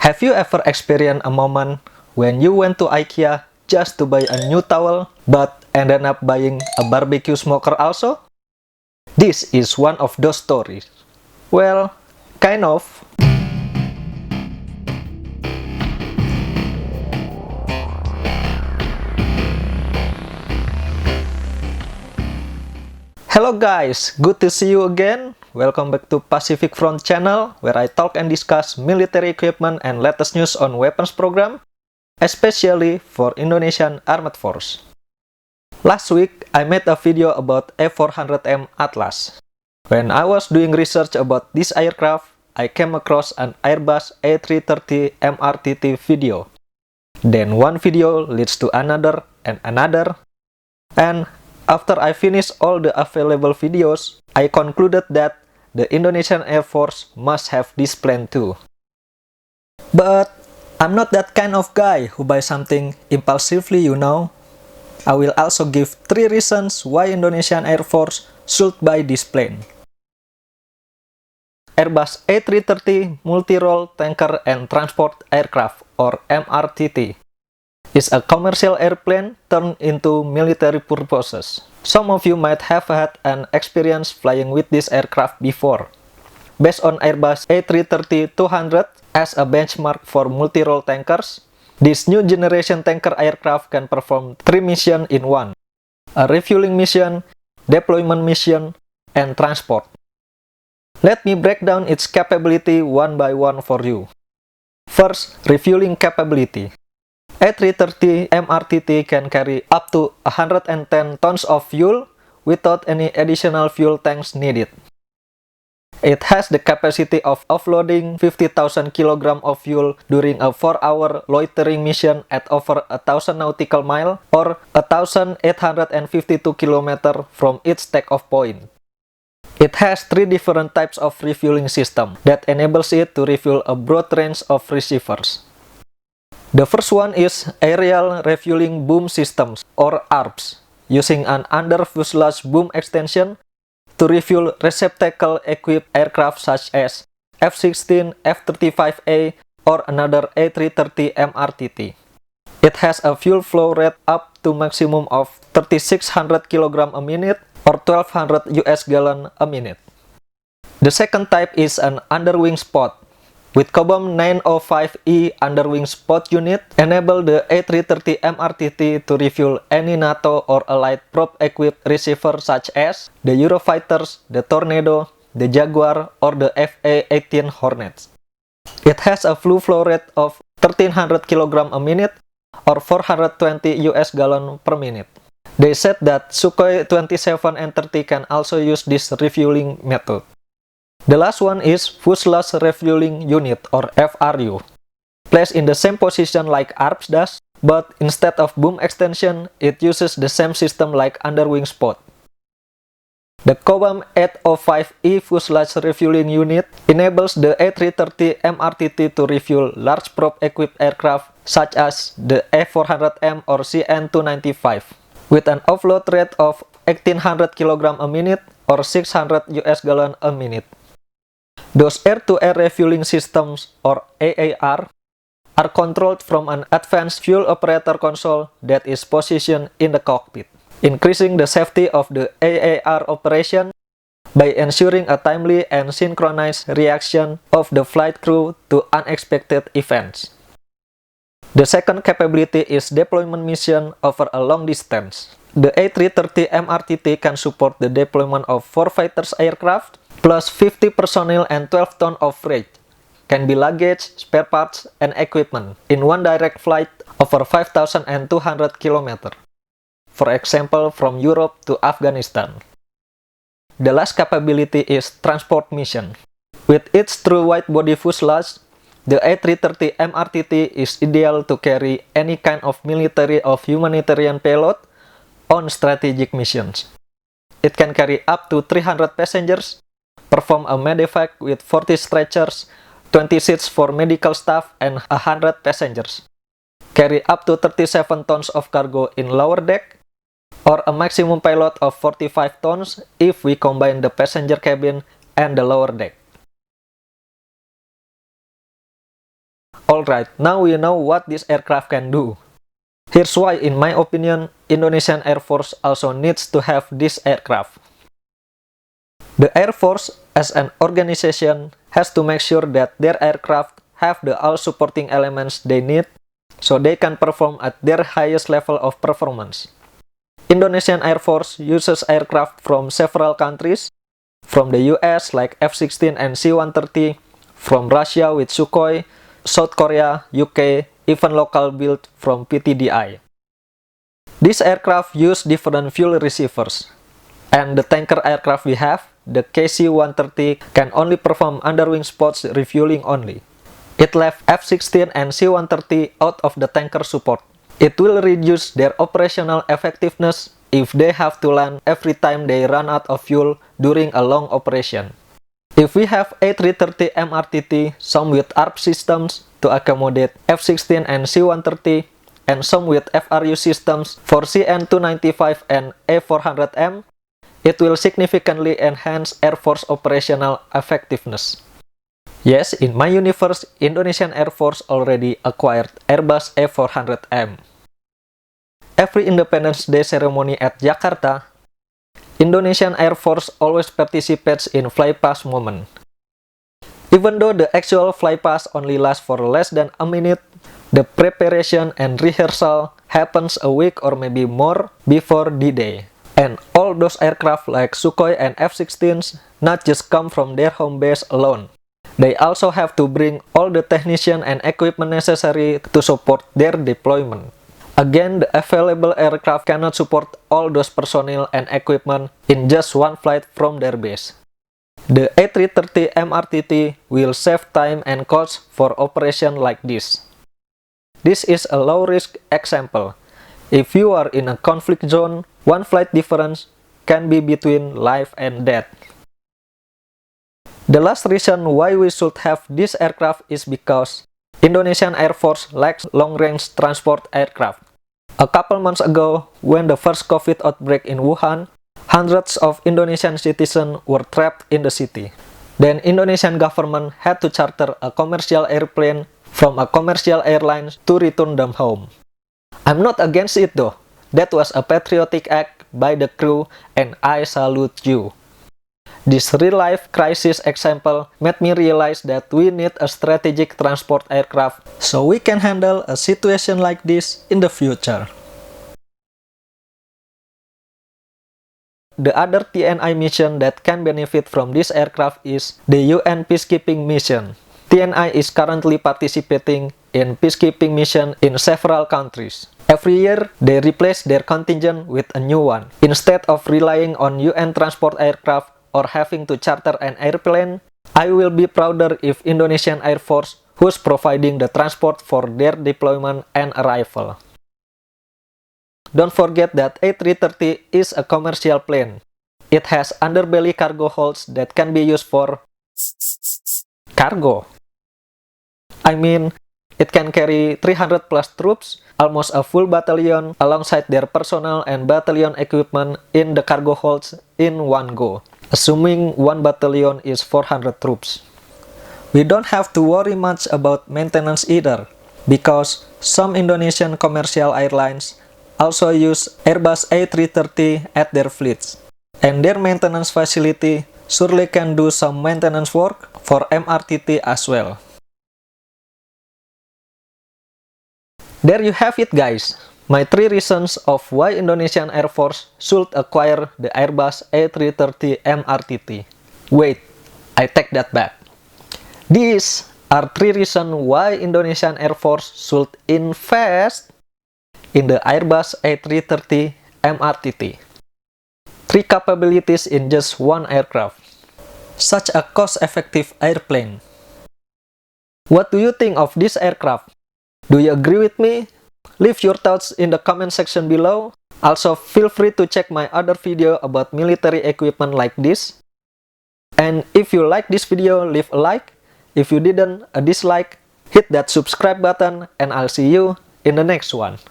Have you ever experienced a moment when you went to IKEA just to buy a new towel, but ended up buying a barbecue smoker also? This is one of those stories. Well, kind of. Hello guys, good to see you again. Welcome back to Pacific Front channel, where I talk and discuss military equipment and latest news on weapons program, especially for Indonesian Armed Force. Last week, I made a video about A400M Atlas. When I was doing research about this aircraft, I came across an Airbus A330 MRTT video. Then one video leads to another and another, and after I finished all the available videos, I concluded that the Indonesian Air Force must have this plane too. But I'm not that kind of guy who buys something impulsively, you know. I will also give 3 reasons why Indonesian Air Force should buy this plane. Airbus A330 Multi-Role Tanker and Transport Aircraft, or MRTT, is a commercial airplane turned into military purposes. Some of you might have had an experience flying with this aircraft before. Based on Airbus A330-200 as a benchmark for multi-role tankers, this new generation tanker aircraft can perform 3 missions in one: a refueling mission, deployment mission, and transport. Let me break down its capability one by one for you. First, refueling capability. A330 MRTT can carry up to 110 tons of fuel without any additional fuel tanks needed. It has the capacity of offloading 50,000 kg of fuel during a 4-hour loitering mission at over 1,000 nautical miles or 1,852 km from its takeoff point. It has 3 different types of refueling system that enables it to refuel a broad range of receivers. The first one is Aerial Refueling Boom Systems, or ARBS, using an under-fuselage boom extension to refuel receptacle-equipped aircraft such as F-16, F-35A, or another A330 MRTT. It has a fuel flow rate up to maximum of 3,600 kg a minute or 1,200 US gallon a minute. The second type is an underwing spot, with Cobham 905E underwing spot unit, enable the A330 MRTT to refuel any NATO or Allied prop-equipped receiver such as the Eurofighters, the Tornado, the Jaguar, or the FA-18 Hornets. It has a fuel flow rate of 1,300 kg a minute or 420 US gallon per minute. They said that Sukhoi 27 and 30 can also use this refueling method. The last one is Fuselage Refueling Unit, or FRU. Placed in the same position like ARBS does, but instead of boom extension, it uses the same system like underwing spot. The Cobham 805E Fuselage Refueling Unit enables the A330 MRTT to refuel large prop-equipped aircraft such as the A400M or CN-295, with an offload rate of 1,800 kg a minute or 600 US gallon a minute. Those air-to-air refueling systems, or AAR, are controlled from an advanced fuel operator console that is positioned in the cockpit, increasing the safety of the AAR operation by ensuring a timely and synchronized reaction of the flight crew to unexpected events. The second capability is deployment mission over a long distance. The A330 MRTT can support the deployment of 4 fighters aircraft, plus 50 personnel and 12 tons of freight, can be luggage, spare parts, and equipment in one direct flight over 5,200 km, for example from Europe to Afghanistan. The last capability is transport mission. With its true wide-body fuselage, the A330 MRTT is ideal to carry any kind of military or humanitarian payload on strategic missions. It can carry up to 300 passengers, perform a medevac with 40 stretchers, 20 seats for medical staff, and 100 passengers, carry up to 37 tons of cargo in lower deck, or a maximum payload of 45 tons if we combine the passenger cabin and the lower deck. Alright, now we know what this aircraft can do. Here's why, in my opinion, Indonesian Air Force also needs to have this aircraft. The Air Force, as an organization, has to make sure that their aircraft have the all supporting elements they need so they can perform at their highest level of performance. Indonesian Air Force uses aircraft from several countries, from the US like F-16 and C-130, from Russia with Sukhoi, South Korea, UK, even local built from PTDI. These aircraft use different fuel receivers, and the tanker aircraft we have, the KC-130, can only perform underwing spots refueling only. It left F-16 and C-130 out of the tanker support. It will reduce their operational effectiveness if they have to land every time they run out of fuel during a long operation. If we have A330 MRTT, some with ARP systems to accommodate F-16 and C-130, and some with FRU systems for CN-295 and A400M, it will significantly enhance Air Force operational effectiveness. Yes, in my universe, Indonesian Air Force already acquired Airbus A400M. Every Independence Day ceremony at Jakarta, Indonesian Air Force always participates in flypast moment. Even though the actual flypast only lasts for less than a minute, the preparation and rehearsal happens a week or maybe more before D-Day. And all those aircraft like Sukhoi and F-16s not just come from their home base alone. They also have to bring all the technician and equipment necessary to support their deployment. Again, the available aircraft cannot support all those personnel and equipment in just one flight from their base. The A330 MRTT will save time and cost for operation like this. This is a low-risk example. If you are in a conflict zone, one flight difference can be between life and death. The last reason why we should have this aircraft is because Indonesian Air Force lacks long-range transport aircraft. A couple months ago, when the first COVID outbreak in Wuhan, hundreds of Indonesian citizens were trapped in the city. Then Indonesian government had to charter a commercial airplane from a commercial airline to return them home. I'm not against it though. That was a patriotic act by the crew and I salute you. This real-life crisis example made me realize that we need a strategic transport aircraft so we can handle a situation like this in the future. The other TNI mission that can benefit from this aircraft is the UN peacekeeping mission. TNI is currently participating in peacekeeping mission in several countries. Every year, they replace their contingent with a new one. Instead of relying on UN transport aircraft or having to charter an airplane, I will be prouder if Indonesian Air Force who's providing the transport for their deployment and arrival. Don't forget that A330 is a commercial plane. It has underbelly cargo holds that can be used for cargo. I mean, it can carry 300 plus troops, almost a full battalion, alongside their personnel and battalion equipment in the cargo holds in one go, assuming one battalion is 400 troops. We don't have to worry much about maintenance either, because some Indonesian commercial airlines also use Airbus A330 at their fleets, and their maintenance facility surely can do some maintenance work for MRTT as well. There you have it guys, my 3 reasons of why Indonesian Air Force should acquire the Airbus A330 MRTT. Wait, I take that back. These are 3 reasons why Indonesian Air Force should invest in the Airbus A330 MRTT. 3 capabilities in just one aircraft. Such a cost-effective airplane. What do you think of this aircraft? Do you agree with me? Leave your thoughts in the comment section below. Also, feel free to check my other video about military equipment like this. And if you like this video, leave a like. If you didn't, a dislike. Hit that subscribe button and I'll see you in the next one.